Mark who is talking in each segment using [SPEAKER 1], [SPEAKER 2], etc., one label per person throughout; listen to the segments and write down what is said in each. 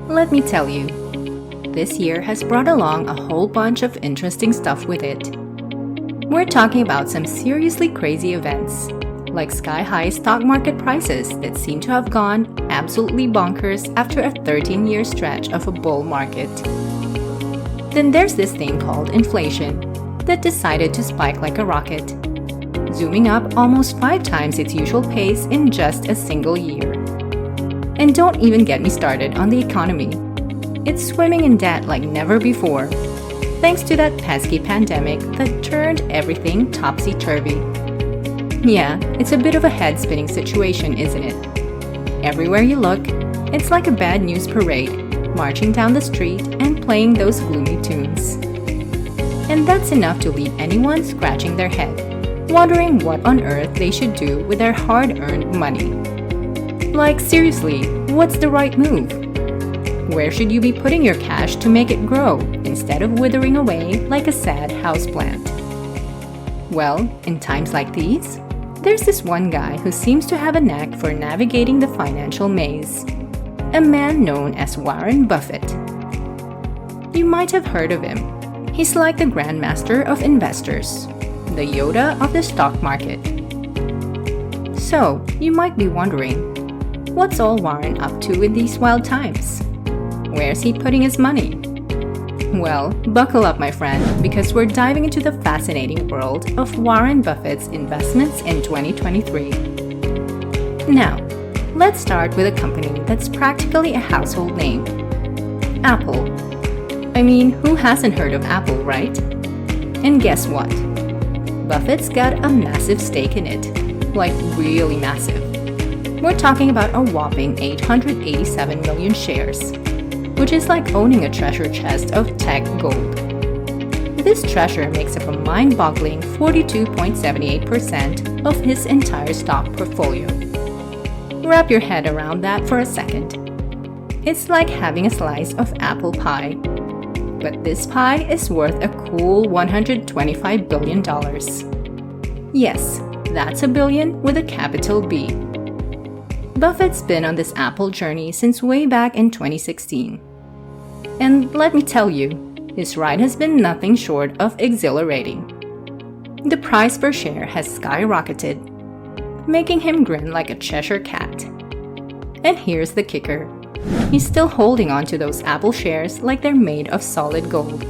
[SPEAKER 1] Let me tell you, this year has brought along a whole bunch of interesting stuff with it. We're talking about some seriously crazy events, like sky-high stock market prices that seem to have gone absolutely bonkers after a 13-year stretch of a bull market. Then there's this thing called inflation that decided to spike like a rocket, zooming up almost 5 times its usual pace in just a single year. And don't even get me started on the economy. It's swimming in debt like never before, thanks to that pesky pandemic that turned everything topsy-turvy. Yeah, it's a bit of a head-spinning situation, isn't it? Everywhere you look, it's like a bad news parade, marching down the street and playing those gloomy tunes. And that's enough to leave anyone scratching their head, wondering what on earth they should do with their hard-earned money. Like, seriously, what's the right move? Where should you be putting your cash to make it grow instead of withering away like a sad houseplant? Well, in times like these, there's this one guy who seems to have a knack for navigating the financial maze. A man known as Warren Buffett. You might have heard of him. He's like the grandmaster of investors, the Yoda of the stock market. So, you might be wondering, what's all Warren up to in these wild times? Where's he putting his money? Well, buckle up, my friend, because we're diving into the fascinating world of Warren Buffett's investments in 2023. Now, let's start with a company that's practically a household name. Apple. I mean, who hasn't heard of Apple, right? And guess what? Buffett's got a massive stake in it. Like, really massive. We're talking about a whopping 887 million shares, which is like owning a treasure chest of tech gold. This treasure makes up a mind-boggling 42.78% of his entire stock portfolio. Wrap your head around that for a second. It's like having a slice of apple pie, but this pie is worth a cool $125 billion. Yes, that's a billion with a capital B. Buffett's been on this Apple journey since way back in 2016. And let me tell you, his ride has been nothing short of exhilarating. The price per share has skyrocketed, making him grin like a Cheshire cat. And here's the kicker. He's still holding on to those Apple shares like they're made of solid gold.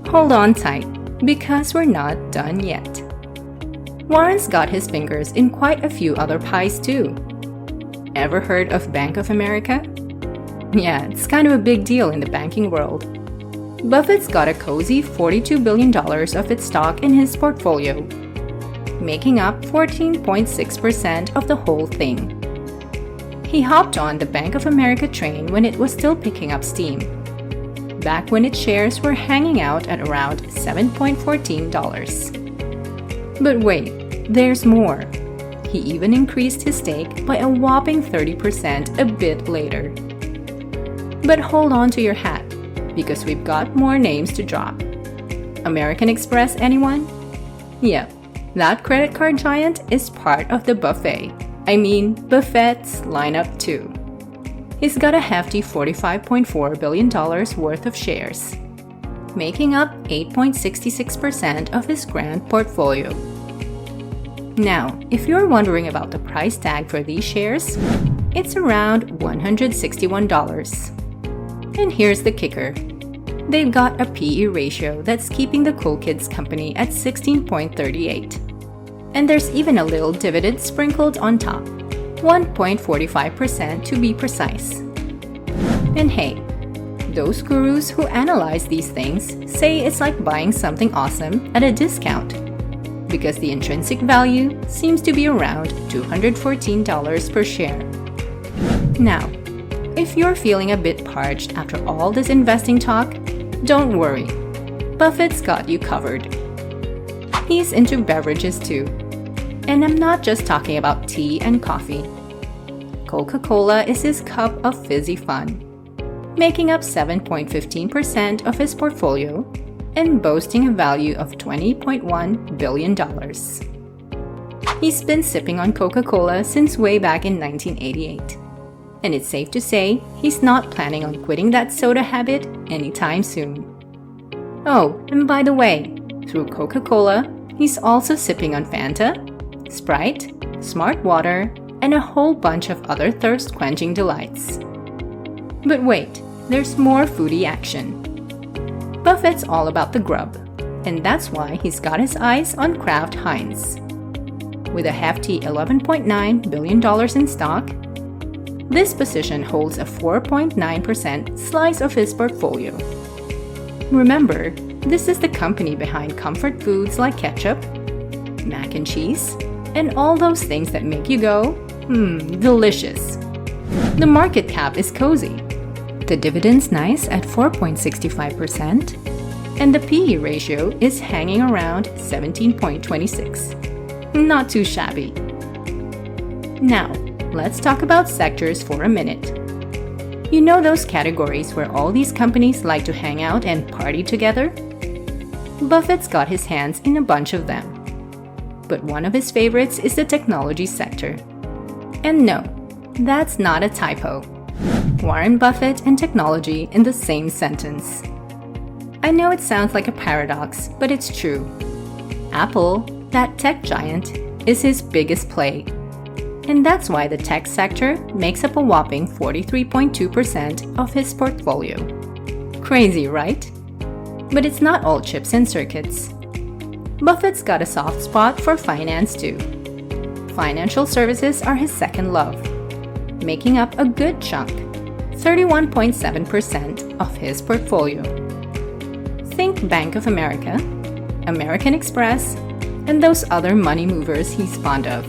[SPEAKER 1] Hold on tight, because we're not done yet. Warren's got his fingers in quite a few other pies too. Ever heard of Bank of America? Yeah, it's kind of a big deal in the banking world. Buffett's got a cozy $42 billion of its stock in his portfolio, making up 14.6% of the whole thing. He hopped on the Bank of America train when it was still picking up steam, back when its shares were hanging out at around $7.14. But wait, there's more. He even increased his stake by a whopping 30% a bit later. But hold on to your hat, because we've got more names to drop. American Express, anyone? Yep, that credit card giant is part of the buffet. Buffett's lineup too. He's got a hefty $45.4 billion worth of shares, making up 8.66% of his grand portfolio. Now, if you're wondering about the price tag for these shares, it's around $161. And here's the kicker. They've got a PE ratio that's keeping the cool kids company at 16.38. And there's even a little dividend sprinkled on top, 1.45% to be precise. And hey, those gurus who analyze these things say it's like buying something awesome at a discount, because the intrinsic value seems to be around $214 per share. Now, if you're feeling a bit parched after all this investing talk, don't worry. Buffett's got you covered. He's into beverages too. And I'm not just talking about tea and coffee. Coca-Cola is his cup of fizzy fun, making up 7.15% of his portfolio and boasting a value of $20.1 billion. He's been sipping on Coca-Cola since way back in 1988. and it's safe to say he's not planning on quitting that soda habit anytime soon. Oh, and by the way, through Coca-Cola, he's also sipping on Fanta, Sprite, Smart Water, and a whole bunch of other thirst-quenching delights. But wait, there's more foodie action. Buffett's all about the grub, and that's why he's got his eyes on Kraft Heinz. With a hefty $11.9 billion in stock, this position holds a 4.9% slice of his portfolio. Remember, this is the company behind comfort foods like ketchup, mac and cheese, and all those things that make you go, delicious. The market cap is cozy. The dividend's nice at 4.65%, and the PE ratio is hanging around 17.26. Not too shabby. Now, let's talk about sectors for a minute. You know those categories where all these companies like to hang out and party together? Buffett's got his hands in a bunch of them. But one of his favorites is the technology sector. And no, that's not a typo. Warren Buffett and technology in the same sentence. I know it sounds like a paradox, but it's true. Apple, that tech giant, is his biggest play. And that's why the tech sector makes up a whopping 43.2% of his portfolio. Crazy, right? But it's not all chips and circuits. Buffett's got a soft spot for finance too. Financial services are his second love, making up a good chunk, 31.7% of his portfolio. Think Bank of America, American Express, and those other money movers he's fond of.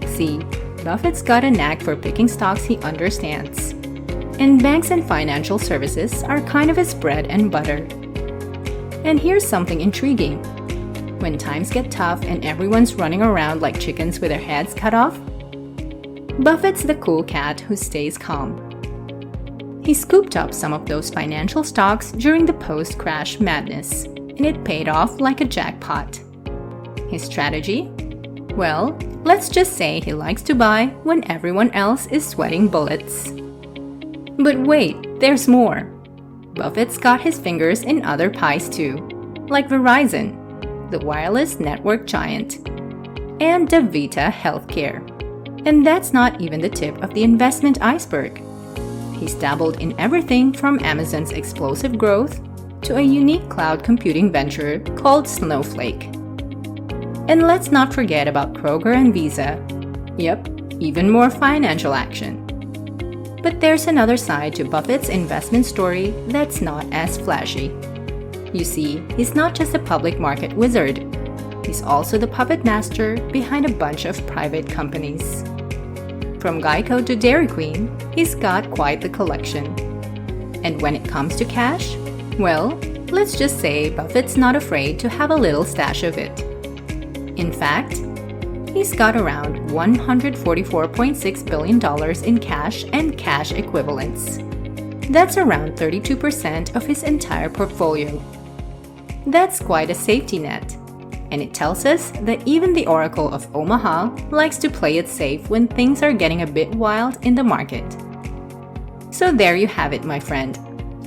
[SPEAKER 1] See, Buffett's got a knack for picking stocks he understands. And banks and financial services are kind of his bread and butter. And here's something intriguing. When times get tough and everyone's running around like chickens with their heads cut off, Buffett's the cool cat who stays calm. He scooped up some of those financial stocks during the post-crash madness, and it paid off like a jackpot. His strategy? Well, let's just say he likes to buy when everyone else is sweating bullets. But wait, there's more. Buffett's got his fingers in other pies too, like Verizon, the wireless network giant, and DaVita Healthcare. And that's not even the tip of the investment iceberg. He's dabbled in everything from Amazon's explosive growth to a unique cloud computing venture called Snowflake. And let's not forget about Kroger and Visa. Yep, even more financial action. But there's another side to Buffett's investment story that's not as flashy. You see, he's not just a public market wizard. He's also the puppet master behind a bunch of private companies. From Geico to Dairy Queen, he's got quite the collection. And when it comes to cash, well, let's just say Buffett's not afraid to have a little stash of it. In fact, he's got around $144.6 billion in cash and cash equivalents. That's around 32% of his entire portfolio. That's quite a safety net, and it tells us that even the Oracle of Omaha likes to play it safe when things are getting a bit wild in the market. So there you have it, my friend.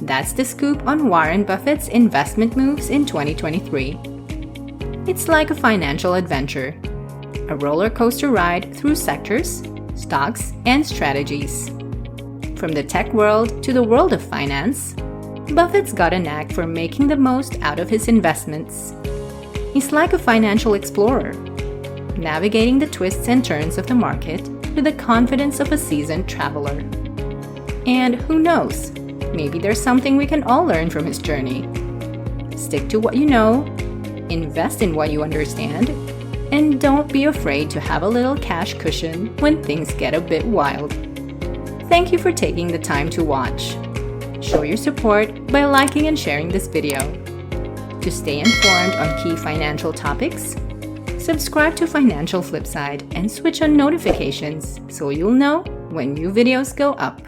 [SPEAKER 1] That's the scoop on Warren Buffett's investment moves in 2023. It's like a financial adventure, a roller coaster ride through sectors, stocks, and strategies. From the tech world to the world of finance, Buffett's got a knack for making the most out of his investments. He's like a financial explorer, navigating the twists and turns of the market with the confidence of a seasoned traveler. And who knows, maybe there's something we can all learn from his journey. Stick to what you know, invest in what you understand, and don't be afraid to have a little cash cushion when things get a bit wild. Thank you for taking the time to watch. Show your support by liking and sharing this video. To stay informed on key financial topics, subscribe to Financial Flipside and switch on notifications so you'll know when new videos go up.